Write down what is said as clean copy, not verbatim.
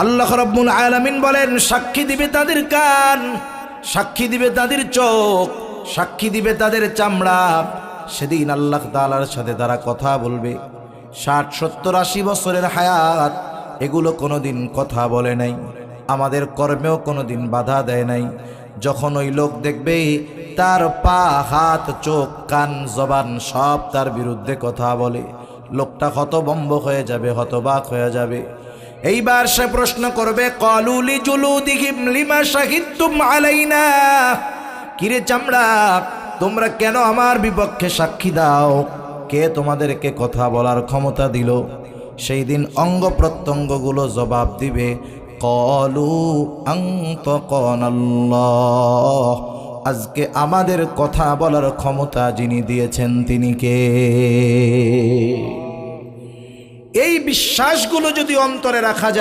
আল্লাহ রাব্বুল আলামিন বলেন, সাক্ষী দিবে তাদের কান, সাক্ষী দিবে তাদের চোখ, সাক্ষী দিবে তাদের চামড়া। সেদিন আল্লাহ তাআলার সাথে তারা কথা বলবে। 60, 70, 80 বছরের হায়াত, এগুলো কোনোদিন কথা বলে নাই, আমাদের কর্মেও কোনোদিন বাধা দেয় নাই। যখন ওই লোক দেখবে তার পা, হাত, চোখ, কান, জবান সব তার বিরুদ্ধে কথা বলে, লোকটা হতভম্ব হয়ে যাবে, হতবাক হয়ে যাবে। এইবার সে প্রশ্ন করবে, ক্বালু লিজুলুদিহিম লিমা শাহিদতুম আলাইনা, কিরে চামড়া, তোমরা কেন আমার বিপক্ষে সাক্ষী দাও? কে তোমাদেরকে কথা বলার ক্ষমতা দিল? সেই দিন অঙ্গ প্রত্যঙ্গগুলো জবাব দিবে, ক্বালু আনতাকানাল্লাহ, আজকে আমাদের কথা বলার ক্ষমতা যিনি দিয়েছেন তিনি কে? এই বিশ্বাসগুলো যদি অন্তরে রাখা যায়,